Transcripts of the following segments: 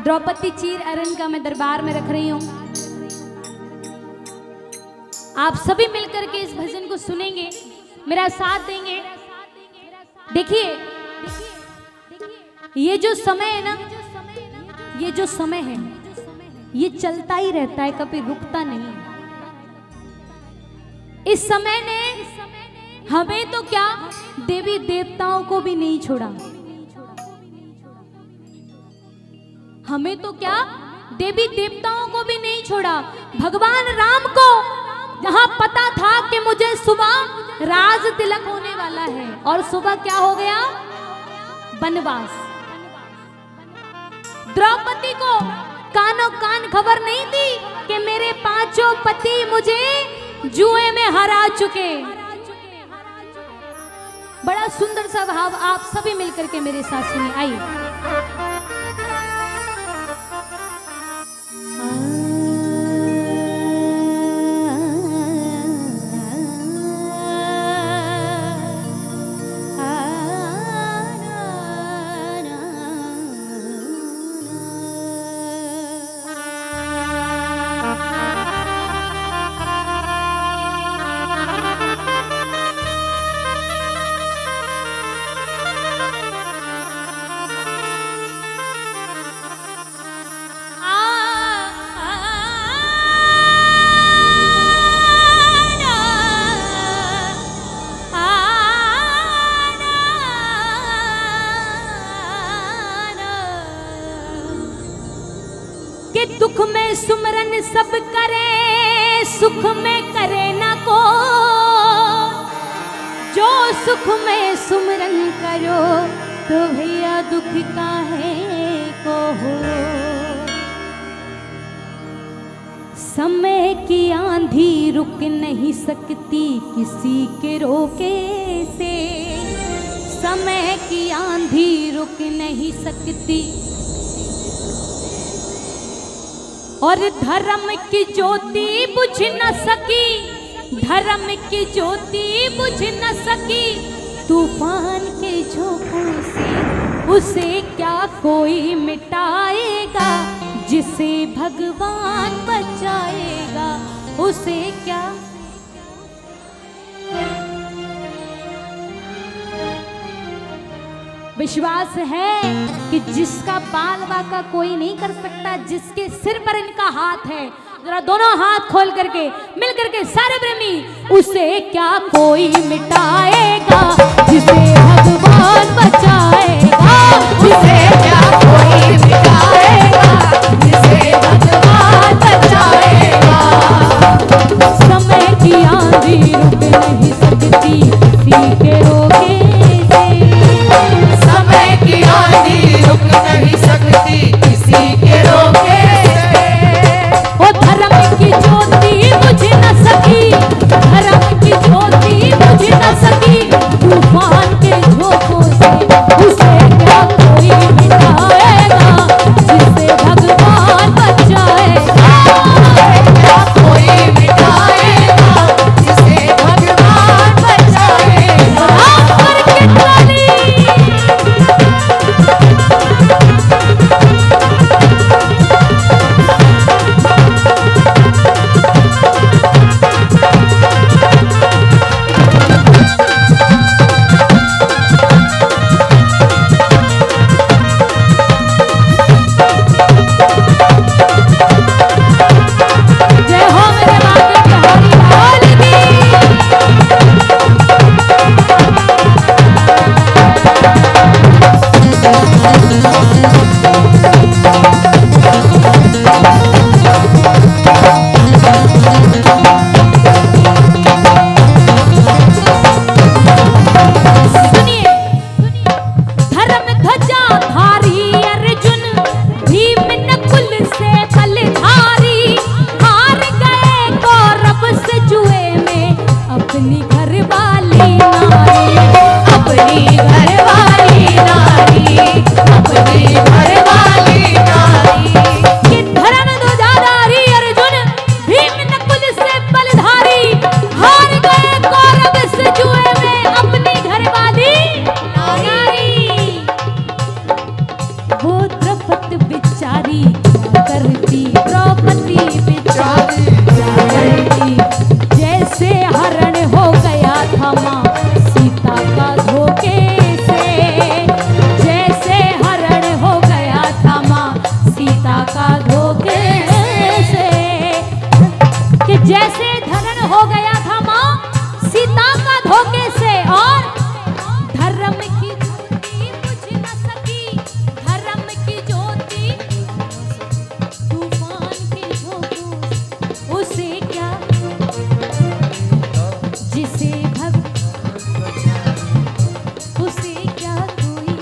द्रौपदी चीर अरण का मैं दरबार में रख रही हूं। आप सभी मिलकर के इस भजन को सुनेंगे, मेरा साथ देंगे। देखिए ये जो समय है ना, ये जो समय है ये चलता ही रहता है, कभी रुकता नहीं है। इस समय ने हमें तो क्या देवी देवताओं को भी नहीं छोड़ा। हमें तो क्या देवी देवताओं को भी नहीं छोड़ा। भगवान राम को जहां पता था कि मुझे सुबह राज तिलक होने वाला है और सुबह क्या हो गया, वनवास। द्रौपदी को कानों कान खबर नहीं थी कि मेरे पांचों पति मुझे जुए में हरा चुके। बड़ा सुंदर सा भाव आप सभी मिलकर के मेरे साथ सुनिए, आइए। दुख में सुमरन सब करे, सुख में करे ना को। जो सुख में सुमरन करो तो भैया दुख काहे को हो। समय की आंधी रुक नहीं सकती किसी के रोके से। समय की आंधी रुक नहीं सकती और धर्म की ज्योति बुझ न सकी। धर्म की ज्योति बुझ न सकी तूफान के झोंकों से। उसे क्या कोई मिटाएगा जिसे भगवान बचाएगा। उसे क्या विश्वास है कि जिसका बाल बाका कोई नहीं कर सकता, जिसके सिर पर इनका हाथ है। जरा दोनों हाथ खोल करके मिल करके सारे प्रेमी, उसे क्या कोई मिटाएगा जिसे भगवान बचाएगा। जिसे क्या कोई मिटाएगा जिसे भगवान बचाएगा। समय की आंधी रुक नहीं सकती किसी के रोके से। समय की आंधी रुक नहीं सकती किसी के रोके से। वो धर्म की ज्योति बुझ न सकी। धर्म की ज्योति बुझ न सकी तूफान के झोंकों से। बिचारी क्या करती, द्रौपदी बिचारी क्या करती। जैसे हरण हो गया था माँ सीता का धोखे से, जैसे हरण हो गया था माँ सीता का धोखे से, कि जैसे हरण हो गया था माँ सीता का धोखे से। और धर्म की ज्योति बुझ न सकी, धर्म की ज्योति तूफान के झोंकों उसे क्या, जिसे भग उसे क्या कोई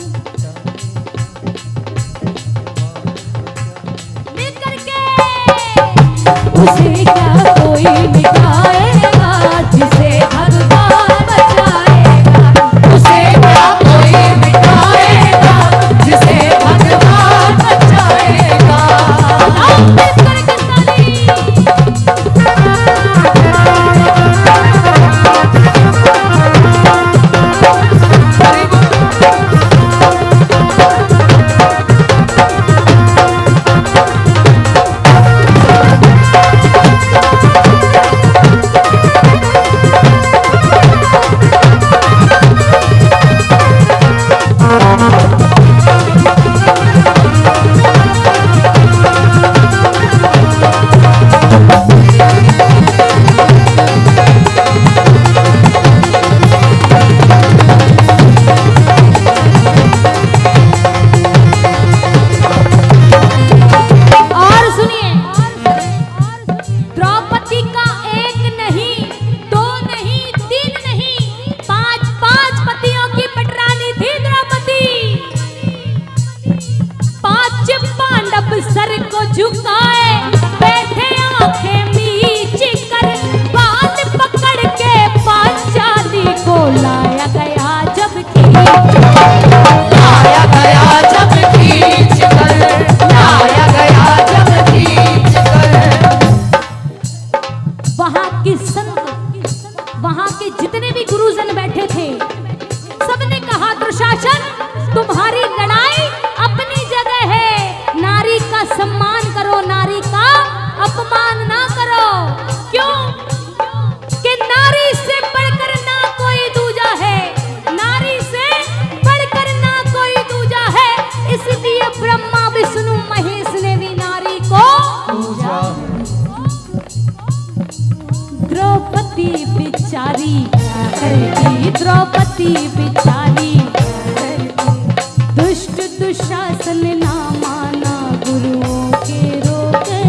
मिल करके, उसे क्या कोई मिटाएगा, जिसे भगवान बचाएगा, उसे क्या कोई मिटाएगा, जिसे भगवान बचाएगा। आओ मिल करके ताली। और सुनिए, द्रौपदी का एक नहीं, दो नहीं, तीन नहीं, पांच पांच पतियों की पटरानी थी द्रौपदी। पांच पांडव सर को झुकाए बैठे आंखें मीच कर, बाल पकड़ के पांचाली को लाया गया जबकि, लाया गया जब खींच कर, लाया गया जब खींच कर। वहां के संत, वहां के जितने भी गुरुजन बैठे थे, सबने कहा दुशासन तुम्हारी लड़ाई अपनी जगह है, नारी का सम्मान करो, नारी का अपमान ना करो। क्यों? कि नारी से बढ़कर ना कोई दूजा है, नारी से बढ़कर ना कोई दूजा है, इसलिए ब्रह्मा विष्णु महेश ने भी नारी को द्रौपदी बिचारी क्या करती, द्रौपदी बिचारी क्या करती। दुष्ट दुशासन ना माना गुरुओं के रोक से,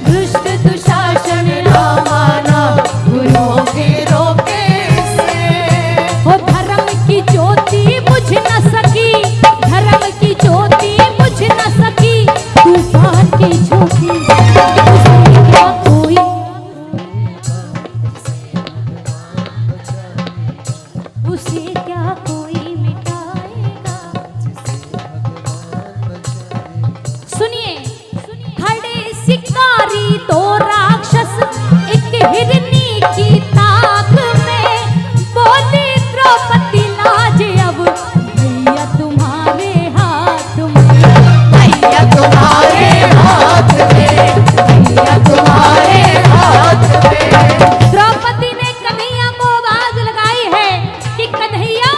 दुष्ट दुशासन ना माना गुरुओं के रोके से वो धर्म की ज्योति बुझ न सकी, धर्म की ज्योति बुझ न सकी, तूफान की झोंकी उसे क्या कोई, उसे क्या कोई मिटाएगा। सुनिए, खड़े शिकारी तो राक्षस एक हिरनी की ताक में, बोली द्रौपदी लाज अब भैया तुम्हारे हाथ में, भैया तुम्हारे हाथ में, भैया तुम्हारे हाथ में। द्रौपदी ने कन्हैया को आवाज लगाई है कि कन्हैया,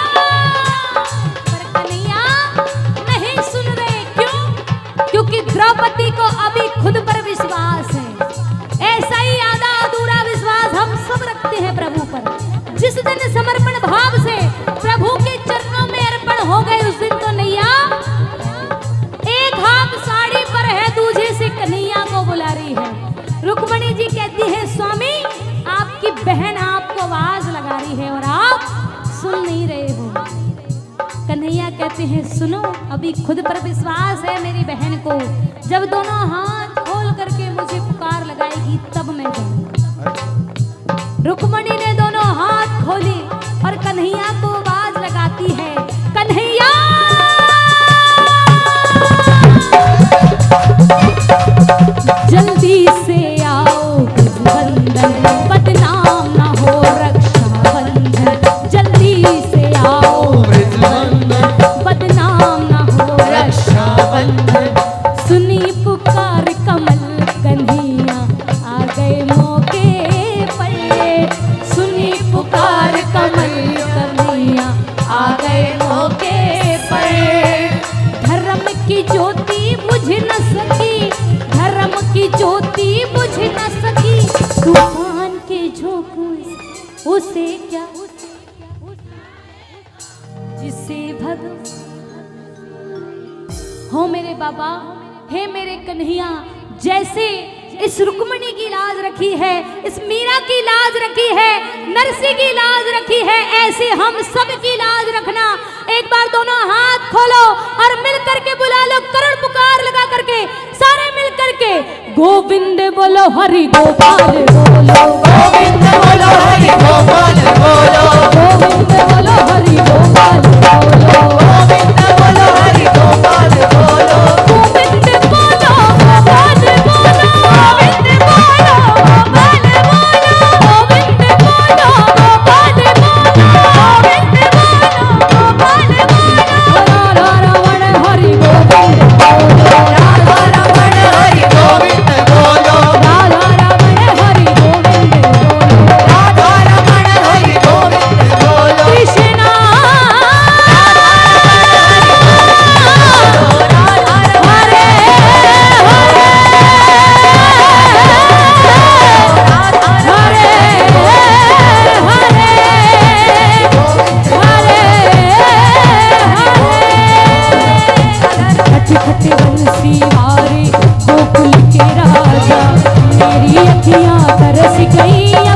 पर कन्हैया नहीं सुन रहे। क्यों? क्योंकि द्रौपदी को अभी खुद पर विश्वास है। ऐसा ही आधा अधूरा विश्वास हम सब रखते हैं प्रभु पर। जिस दिन समर्पण भाव से प्रभु के चरणों में अर्पण हो गए, उस दिन तो नैया एक हाथ साड़ी पर है, दूसरे से कन्हैया को बुला रही है। रुक्मणी जी कहती है स्वामी आपकी बहन आपको आवाज लगा रही है और आप सुन नहीं रहे हो। कन्हैया कहते हैं सुनो, अभी खुद पर विश्वास है मेरी बहन को, जब दोनों हाथ खोल करके मुझे पुकार लगाएगी तब मैं जाऊंगा। रुक्मणी ने दोनों हाथ खोले और कन्हैया को आवाज लगाती है, कन्हैया जल्दी से आओ बंधन, बदनाम ना हो रक्षा बंधन, जल्दी से आओ बदनाम ना हो रक्षा बंधन। ज्योति बुझ न सकी, धर्म की ज्योति बुझ न सकी, तूफान के झोंकों से उसे क्या, जिसे भगवान हो मेरे बाबा, हे मेरे कन्हैया, जैसे इस रुक्मणी की लाज रखी है, इस मीरा की लाज रखी है, नरसी की लाज रखी है, ऐसे हम सब की लाज रखना। एक बार दोनों हाथ खोलो और मिल करके बुला लो, करुण पुकार लगा करके सारे मिल करके, गोविंद बोलो हरि गोपाल बोलो, गोविंद बोलो हरि गोपाल बोलो, गोविंद बोलो हरि गोपाल बोलो, गोविंद बोलो हरि गोपाल बोलो, गोविंद बोलो गोपाल बोलो, गोविंद बोलो गोपाल बोलो, गोविंद बोलो गोपाल बोलो, गोविंद बोलो गोपाल बोलो, राधा रमण हरि गोविंद बोलो, राधा रमण हरि गोविंद बोलो, राधा रमण हरि गोविंद बोलो, राधा रमण हरि गोविंद बोलो, कृष्णा हरे खटे बंसी वारे गोकुल के राजा, मेरी अखियां तरस गई।